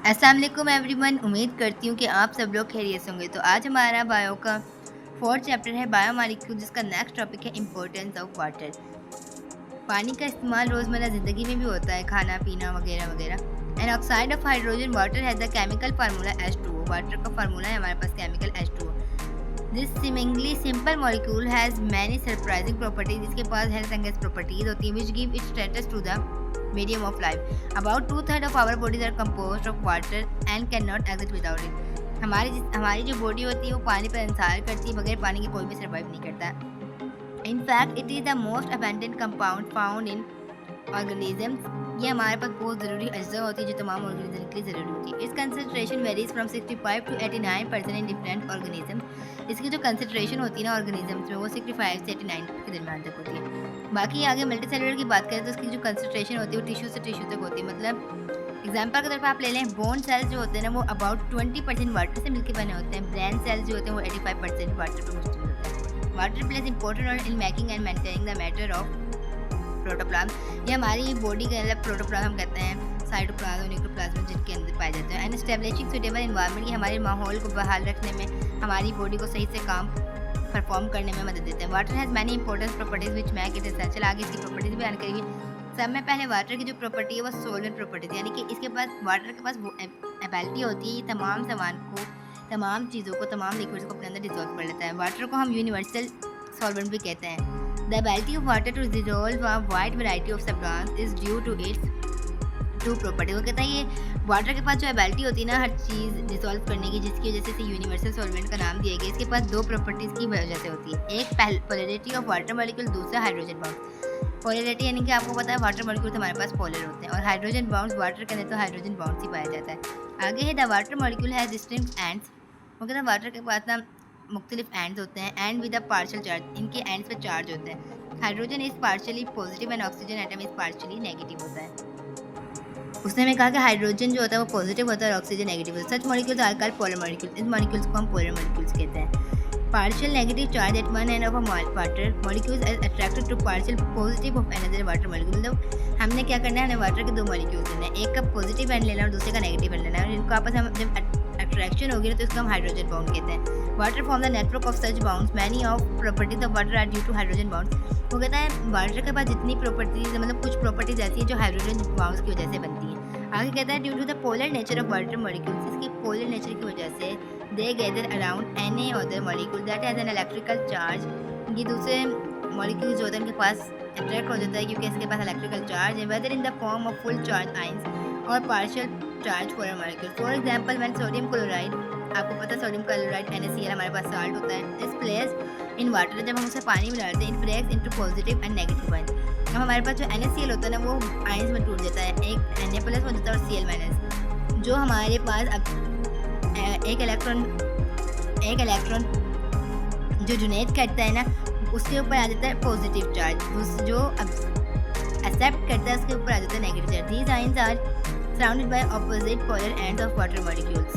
अस्सलाम वालेकुम एवरीवन। उम्मीद करती हूँ कि आप सब लोग खैरियत से होंगे। तो आज हमारा बायो का फोर्थ चैप्टर है बायोमॉलिक्यूल, जिसका नेक्स्ट टॉपिक है इम्पोर्टेंस ऑफ वाटर। पानी का इस्तेमाल रोज़मर्रा ज़िंदगी में भी होता है, खाना पीना वगैरह वगैरह। An oxide of hydrogen water has the chemical formula H2O। Water का फार्मूला है हमारे पास chemical H2O। This seemingly simple molecule has many surprising properties. इसके पास हेल्थ एंड गैस प्रॉपर्टीज होती हैं which give it status to the medium of life. About 2/3 of our bodies are composed of water and cannot exist without it. हमारी जो body होती है वो पानी पर इंसार करती है, बगैर पानी के कोई भी सर्वाइव नहीं करता। In fact, it is the most abundant compound found in organisms. ये हमारे पास बहुत ज़रूरी अज्जा होती है जो तमाम ऑर्गेनिज्म के लिए ज़रूरी होती है। Its concentration varies from 65 to 89% in different organisms. इसकी जो कंसनट्रेशन होती है ना ऑर्गेनिजम्स में वो 65 से 89 के दरमियान तक होती है। बाकी आगे मल्टी सेलुलर की बात करें तो उसकी जो कंसनट्रेशन होती है वो टिश्यू से टिश्यू तक होती है। मतलब एग्जांपल के तौर पर आप ले लें, बोन सेल्स जो होते हैं ना वो अबाउट 20% वाटर से मिलकर बने होते हैं। ब्रेन सेल्स जो होते हैं वो 85% वाटर पर मुश्तमिल होते हैं। Water plays important role in making and maintaining the matter of protoplasm. ये हमारी बॉडी के अंदर प्रोटोप्लाज्म हम कहते हैं, साइटोप्लाज्म और न्यूक्लियोप्लाज्म जिनके अंदर पाए जाते हैं। एंड एस्टेब्लिशिंग सुटेबल एनवायरनमेंट, ये हमारे माहौल को बहाल रखने में, हमारी बॉडी को सही से काम परफॉर्म करने में मदद देते हैं। Water has many important properties which make it essential. आगे इसकी प्रॉपर्टीज बयान करेंगे। सब में पहले वाटर की जो प्रॉपर्टी है वो सॉल्वेंट प्रॉपर्टी है, यानी कि इसके पास वाटर के पास वो एबिलिटी होती है ये तमाम सामान को, तमाम चीज़ों को, तमाम लिक्विड्स को अपने अंदर डिसॉल्व कर लेता है। वाटर को हम यूनिवर्सल सॉल्वेंट भी कहते हैं। The ability of water to dissolve a wide variety of substances is due to its two properties। वो कहता है ये वाटर के पास जो एबिलिटी होती है ना हर चीज़ डिसॉल्व करने की, जिसकी वजह से इसे यूनिवर्सल सॉल्वेंट का नाम दिया गया। इसके पास दो प्रॉपर्टीज़ की वजह से होती है, एक पोलैरिटी ऑफ वाटर मॉलिक्यूल, दूसरा हाइड्रोजन बाउंड। पोलैरिटी यानी कि आपको पता है वाटर मॉलिक्यूल हमारे पास पोलर होते हैं, और हाइड्रोजन बाउंड्स वाटर के अंदर तो हाइड्रोजन बाउंड्स ही पाया जाता है। आगे है the water molecule has distinct ends. वो कहता है वाटर के पास ना मुख्तलिफ एंड्स होते हैं, and with a partial charge, इनके एंड्स पे चार्ज होते हैं। Hydrogen is partially positive and oxygen atom is partially negative होता है। उसने हमें कहा कि हाइड्रोजन जो होता है वो पॉजिटिव होता है और ऑक्सीजन नेगेटिव होता है। Such molecules are called polar molecules. इन मॉलिक्यूल्स को हम पोलर मॉलिक्यूल्स कहते हैं। Partial negative charge at one end of a water molecules are attracted to partial positive of another water molecule. मतलब हमने क्या करना है, हमें वाटर के दो मॉलिक्यूल्स लेना है, एक का पॉजिटिव एंड लेना है और दूसरे का नेगेटिव एंड लेना है, और इनको आपस में जब अट्रैक्शन होगी तो इसको हम हाइड्रोजन बाउंड कहते हैं। Water form the network of such bonds, many of properties of water are due to hydrogen bonds. वो कहता है वाटर के पास जितनी प्रॉपर्टीज, मतलब कुछ प्रॉपर्टीज ऐसी हैं जो हाइड्रोजन बाउंड्स की वजह से बनती हैं। आगे कहता है due to the polar nature of water molecules, इसकी पोलर नेचर की वजह से they gather around any other molecule that has an electrical charge. ये दूसरे मॉलिक्यूल्स जो होते हैं उनके पास अट्रैक्ट हो जाता है क्योंकि इसके पास इलेक्ट्रिकल चार्ज है, whether in the form of full charge ions और partial charge polar molecule. For example when sodium chloride, आपको पता है सोडियम क्लोराइड NaCl हमारे पास साल्ट होता है, इस प्लेस इन वाटर, जब हम उसे पानी में डालते हैं in breaks into positive and negative ions. अब हमारे पास जो NaCl होता है ना वो आयंस में टूट जाता है, एक Na+ हो जाता है और Cl-। जो हमारे पास अब एक इलेक्ट्रॉन जो डोनेट करता है ना उसके ऊपर आ जाता है पॉजिटिव चार्ज, जो अब एक्सेप्ट करता है उसके ऊपर आ जाता है negative charge. These ions are surrounded by opposite polar ends of water molecules.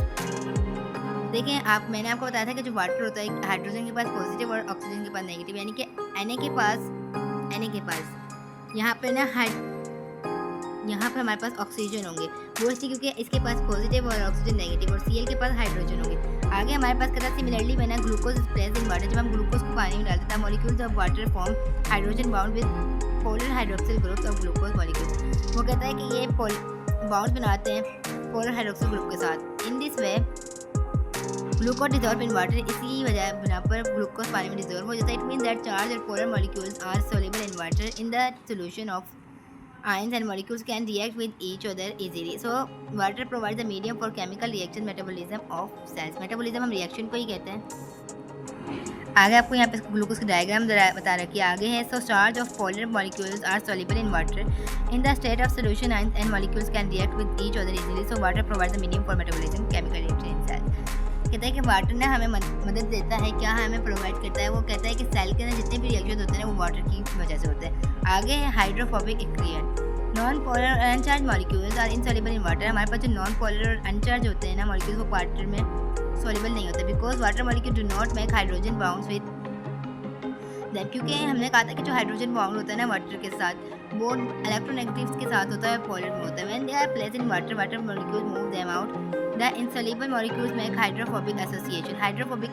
देखें मैंने आपको बताया था कि जो वाटर होता है हाइड्रोजन के पास पॉजिटिव और ऑक्सीजन के पास नेगेटिव, यानी कि Na के पास यहाँ पे हमारे पास ऑक्सीजन होंगे, वो इसलिए क्योंकि इसके पास पॉजिटिव और ऑक्सीजन नेगेटिव, और Cl के पास हाइड्रोजन होंगे। आगे हमारे पास कहता है सिमिलरली बना glucose is present in water. जब हम ग्लूकोज को पानी में डालते हैं molecules of water form hydrogen bound with polar hydroxyl groups of glucose molecules. वो कहता है कि ये बाउंड बनाते हैं पोलर हाइड्रोक्सिल ग्रुप के साथ। In this way glucose dissolve in water, इसी वजह बना पर ग्लूकोज पानी में डिजॉल्व हो जाता है। इट मीन दैट चार्ज और polar molecules are soluble in water in the solution of ions and molecules can react with each other easily. So water provides the medium for chemical reaction metabolism of cells. Metabolism हम reaction को ही कहते हैं। आगे आपको यहाँ पे glucose की diagram बता रखी है आगे है। So charge of polar molecules are soluble in water. In the state of solution ions and molecules can react with each other easily. So water provides the medium for metabolism chemical reaction in cells. कहता है कि water ना हमें मदद देता है, क्या हमें प्रोवाइड करता है, वो कहता है कि सेल के अंदर जितने भी रिएक्शन होते हैं वो वाटर की वजह से होते हैं। आगे है हाइड्रोफोबिक एक्रिएंट। नॉन पोलर और uncharged molecules are insoluble in water. हमारे पास जो नॉन पोलर और अनचार्ज होते हैं ना मॉलिक्यूल्स वो वाटर में सॉल्युबल नहीं होते because water molecule do not make hydrogen bounds with क्योंकि हमने कहा था कि जो हाइड्रोजन बॉन्ड होता है ना वाटर के साथ, वो इलेक्ट्रोनेगेटिव्स के साथ होता है, पोलर में होता है। When they are placed in water, water molecules move them out. The insoluble molecules make hydrophobic association. Hydrophobic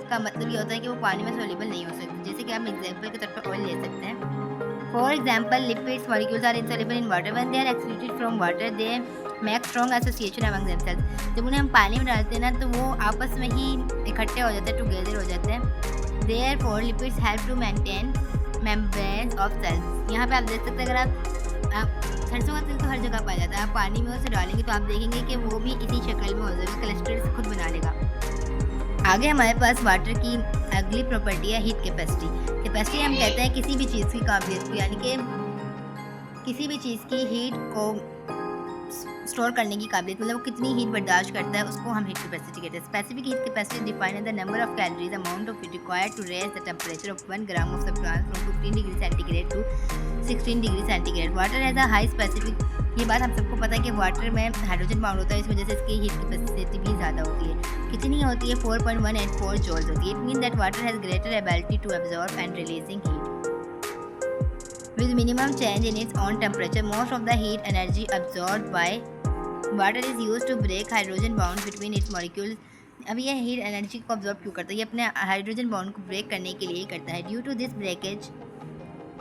का मतलब ये होता है कि वो पानी में सॉल्युबल नहीं हो सकते। जैसे कि आप एग्जांपल के तौर पर ऑयल ले सकते हैं। For example, lipids molecules are insoluble in water. When they are excluded from water, they make strong association among themselves. जब उन्हें हम पानी में डालते हैं ना, तो वो आपस में ही इकट्ठे हो जाते हैं, टुगेदर हो जाते हैं। Therefore, lipids help to maintain membranes of cells। यहाँ पे आप देख सकते हैं, अगर आप सरसों का तेल तो हर जगह पाया जाता है, आप पानी में उसे डालेंगे तो आप देखेंगे कि वो भी इसी शक्ल में हो जाएगा, कोलेस्ट्रॉल खुद बना लेगा। आगे हमारे पास वाटर की अगली प्रॉपर्टी है हीट कैपेसिटी। कैपेसिटी हम कहते हैं किसी भी चीज़ की काबिलियत को, यानी कि किसी भी चीज़ की हीट को स्टोर करने की काबिलियत, मतलब वो कितनी हीट बर्दाश्त करता है, उसको हम हीट कैपेसिटी कहते हैं। Specific heat capacity define the number of calories amount of heat required to raise the temperature of 1 gram of substance from 15 degree centigrade to 16 degree centigrade. Water has a high specific, ये बात हम सबको पता है कि water में hydrogen bound होता है, इस वजह से इसकी हीट कैपेसिटी भी ज़्यादा होती है। कितनी होती है? 4.184 जूल्स होती है। It mean that water has greater ability to absorb and releasing heat with minimum change in its own temperature. Most of the heat energy absorbed by water is used to break hydrogen bonds between its molecules। अब ये heat energy को absorb क्यों करता है? ये अपने hydrogen bond को break करने के लिए ही करता है। Due to this breakage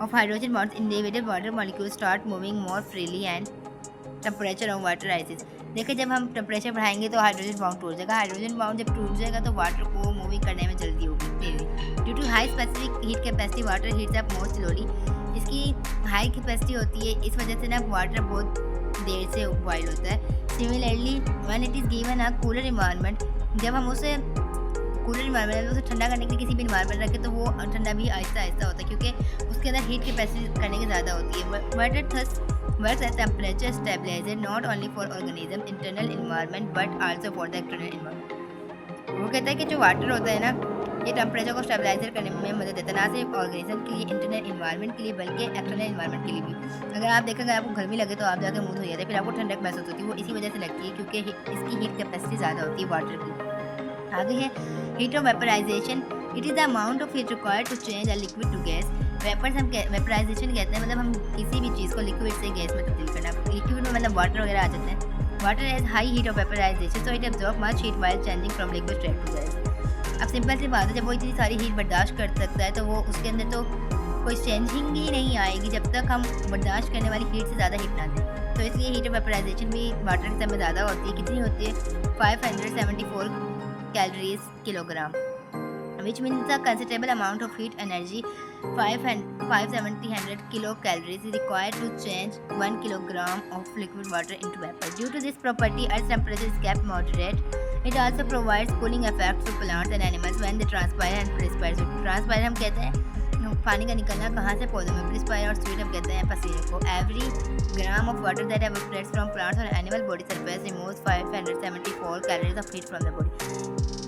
of hydrogen bonds, individual water molecules start moving more freely and temperature of water rises. देखिए, जब हम टेम्परेचर बढ़ाएंगे तो हाइड्रोजन बॉन्ड टूट जाएगा। हाइड्रोजन बॉन्ड जब टूट जाएगा तो वाटर को मूविंग करने में जल्दी होगी। Due to high specific heat capacity, water heats up more slowly. इसकी हाई कैपेसिटी होती है, इस वजह से ना वाटर बहुत देर से बॉयल होता है। Similarly when it is given a cooler environment, जब हम उसे कूलर इन्वायरमेंट उसे ठंडा करने के लिए किसी भी इन्वायरमेंट रखें तो वो ठंडा भी आहिस्ता आहिस्ता होता है, क्योंकि उसके अंदर हीट कैपेसिटी करने की ज़्यादा होती है। Water thus works as temperature stabiliser not only for organism internal environment but also for the external environment. वो कहता है कि जो वाटर होता है ना, ये टेम्परेचर को स्टेबलाइजर करने में मदद देता है, ना सिर्फ ऑर्गेनिज्म के लिए, इंटरनल इन्वायरमेंट के लिए, बल्कि एक्सटर्नल इन्वायरमेंट के लिए भी। अगर आप देखेंगे आपको गर्मी लगे तो आप जाकर मुँह धो जाते हैं, फिर आपको ठंडक महसूस होती है, वो इसी वजह से लगती है क्योंकि इसकी हीट कैपेसिटी ज़्यादा होती है वाटर की। आगे है heat of vaporisation. It is the amount of heat required to change a liquid to gas. Vapours हम वेपराइजेशन कहते हैं, मतलब हम किसी भी चीज़ को लिक्विड से गैस में तब्दील करना। लिक्विड में मतलब वाटर वगैरह आ जाते हैं। Water has high heat of vaporisation, so it absorb much heat while changing from liquid state to gas. अब सिंपल सी बात है, जब वो इतनी सारी हीट बर्दाश्त कर सकता है तो वो उसके अंदर तो कोई चेंजिंग ही नहीं आएगी जब तक हम बर्दाश्त करने वाली हीट से ज़्यादा हीट ना दें। तो इसलिए हीट ऑफ वेपराइजेशन भी वाटर के समय ज़्यादा होती है। कितनी होती है? 574 calories kilogram, which means a considerable amount of heat energy 570 kilocalories is required to change 1 kilogram of liquid water into vapor. Due to this property, Earth's temperature is kept moderate. It also provides cooling effects to plants and animals when they transpire and perspire. So, transpire हम कहते हैं पानी का निकलना कहाँ से? पौधों में। perspire और sweat हम कहते हैं पसीने को। Every gram of water that evaporates from plants or animal body surface removes 574 calories of heat from the body।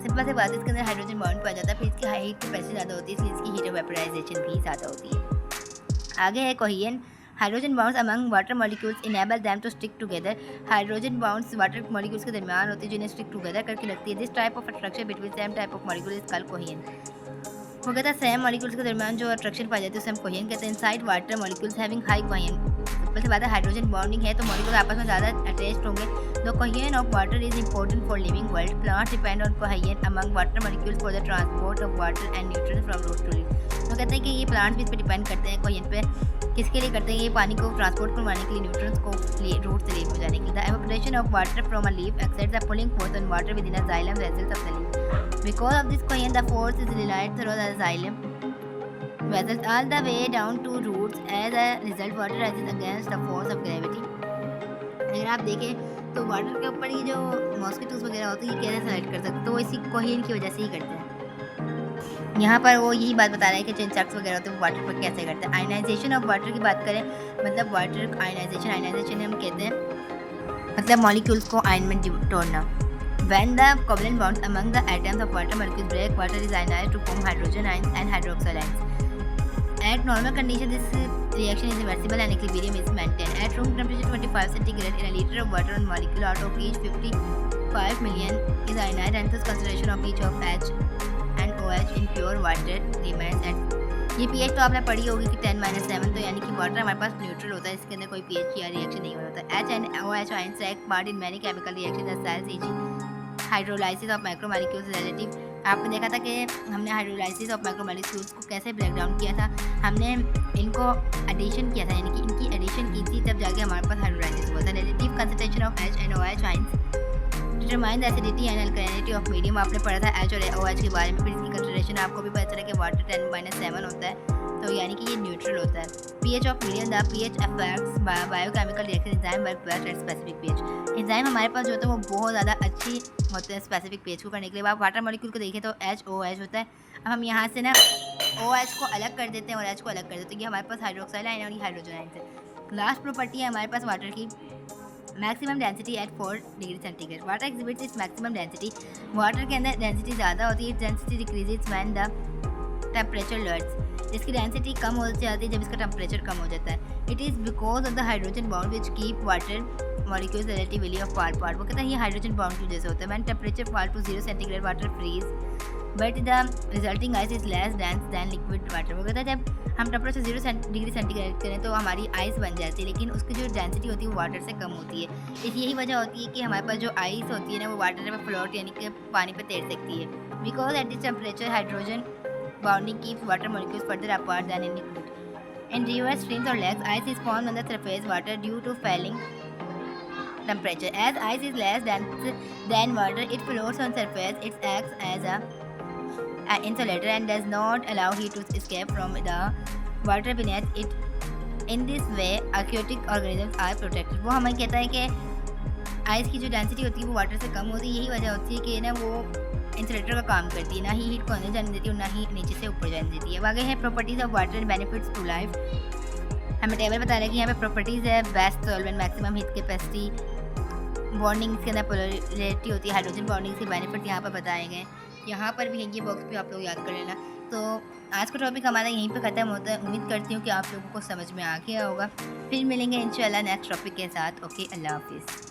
Simple से बात है, इसके अंदर हाइड्रोजन बॉन्ड पाया जाता है, फिर इसकी हाई हीट कैपेसिटी ज़्यादा होती है, इसलिए इसकी हीट ऑफ वेपराइजेशन भी ज़्यादा होती है। आगे है cohesion. Hydrogen bonds among water molecules enable them to stick together. Hydrogen bonds water molecules के दरमियान होती है जिन्हें स्टिक टुगेदर करके लगती है। This type of attraction between same type of molecule is called cohesion. वो कहता है सेम मॉलिक्यूल्स के दरमियान जो अट्रैक्शन पाई जाती है उसे हम कोहेजन कहते हैं। Inside water molecules having high cohesion, सबसे ज़्यादा हाइड्रोजन बॉन्डिंग है तो मॉलिक्यूल आपस में ज़्यादा अटैच्ड होंगे। The cohesion of water is important for living world. Plants depend on cohesion among water molecules for the transport of water and nutrients from root to leaf। तो कहते हैं कि ये प्लांट्स भी इस पर डिपेंड करते हैं कोहेजन पे। किसके लिए करते हैं? ये पानी को ट्रांसपोर्ट करवाने के लिए, न्यूट्रिएंट्स को रूट से लीफ में जाने के लिए। The evaporation of water from a leaf exerts a pulling force on water within a xylem vessels of the leaf. Because of this cohesion, the force is relied through the xylem vessels all the way down to roots. As a result, water rises against the force of gravity। अगर आप देखें तो water के ऊपर ये जो mosquitoes वगैरह होते हैं ये कैसे सेलेक्ट कर सकते हैं? तो वो इसी कोहेजन की वजह से ही करते हैं। यहाँ पर वो यही बात बता रहा है कि जो इंसेक्ट्स वगैरह होते हैं वो वाटर पर कैसे करते हैं। आयनाइजेशन ऑफ वाटर की बात करें, मतलब वाटर आयनाइजेशन हम कहते हैं मतलब मॉलिक्यूल्स को आयन में तोड़ना। When the covalent bonds among the atoms of water molecules break, water is ionized to form hydrogen ions and hydroxyl ions. At normal condition, this reaction is reversible and equilibrium is maintained. At room temperature 25 centigrade, in a liter of water, one molecule out of each 55 million is ionized, and thus concentration of each of H and OH in pure water remains at ये pH तो आपने पढ़ी होगी कि 10-7, तो यानी कि water हमारे पास न्यूट्रल होता है, इसके अंदर कोई पीएच या रिएक्शन नहीं होता। H and OH ions take part in many chemical reactions as cells, e.g. Hydrolysis of macromolecules relative. आपने देखा था कि हमने हाइड्रोलाइसिस ऑफ मैक्रोमोलेक्यूल्स को कैसे ब्रेक डाउन किया था, हमने इनको एडिशन किया था, यानी कि इनकी एडिशन की थी, तब जाके हमारे पास हाइड्रोलाइसिस हुआ था। Relative concentration of H and OH ions determine the acidity and alkalinity of medium. आपने पढ़ा था H और OH के बारे में, फिर इसकी कंसंट्रेशन आपको भी पता चला कि वाटर 10-7 होता है, तो यानी कि ये न्यूट्रल होता है। PH of medium, the pH affects biochemical reaction enzyme work best at specific pH. Enzyme हमारे पास जो होता है वो बहुत ज़्यादा अच्छी होते हैं स्पेसिफिक पीएच को करने के लिए। आप वाटर मॉलिक्यूल को देखें तो HOH होता है। अब हम यहाँ से ना OH को अलग कर देते हैं और H को अलग कर देते हैं, ये हमारे पास हाइड्रोक्साइड आयन और ये हाइड्रोजन आयन है। लास्ट प्रॉपर्टी है हमारे पास वाटर की, maximum density at 4 degree centigrade. Water exhibits its maximum density. Water के अंदर डेंसिटी ज़्यादा होती है, density decreases when the temperature lowers. इसकी डेंसिटी कम हो जाती है जब इसका टेम्परेचर कम हो जाता है। It is because of the hydrogen bond which keep water molecules relatively of part part. वो कहता है ये हाइड्रोजन बॉन्ड की वजह से होता है। When temperature fall to 0 centigrade water freeze but the resulting ice is less dense than liquid water. वो कहता है जब हम टेम्परेचर 0 डिग्री सेंटीग्रेड करें तो हमारी आइस बन जाती है, लेकिन उसकी जो डेंसिटी होती है वो वाटर से कम होती है। इस यही वजह होती है कि हमारे पास जो आइस होती है ना वो वाटर में फ्लोट यानी कि पानी पे तैर सकती है। Because at this temperature hydrogen bonding keeps water molecules further apart than in liquid. In rivers, streams or lakes, ice is formed on the surface water due to falling temperature. As ice is less dense than water, it floats on surface. It acts as an insulator and does not allow heat to escape from the water beneath it. In this way, aquatic organisms are protected. वो हमें कहता है कि ice की जो density होती है वो वाटर से कम होती है। यही वजह होती है कि ना वो इंसुलेटर का काम करती है, ना ही हीट को अंदर जाने देती है और ना ही नीचे से ऊपर जाने देती है। अब आगे है properties of water and benefits to life. हमें टेबल बता रहा है कि यहाँ पे प्रॉपर्टीज़ है best solvent, maximum heat capacity, bonding के अंदर पोलरिटी होती है, हाइड्रोजन बॉन्डिंग के बेनिफिट यहाँ पर बताए गए। यहाँ पर भी है, ये बॉक्स पे आप लोग याद कर लेना। तो आज का टॉपिक हमारा यहीं पे ख़त्म होता है। उम्मीद करती हूँ कि आप लोगों को समझ में आ गया होगा। फिर मिलेंगे इंशाल्लाह नेक्स्ट टॉपिक के साथ। ओके, अल्लाह हाफिज़।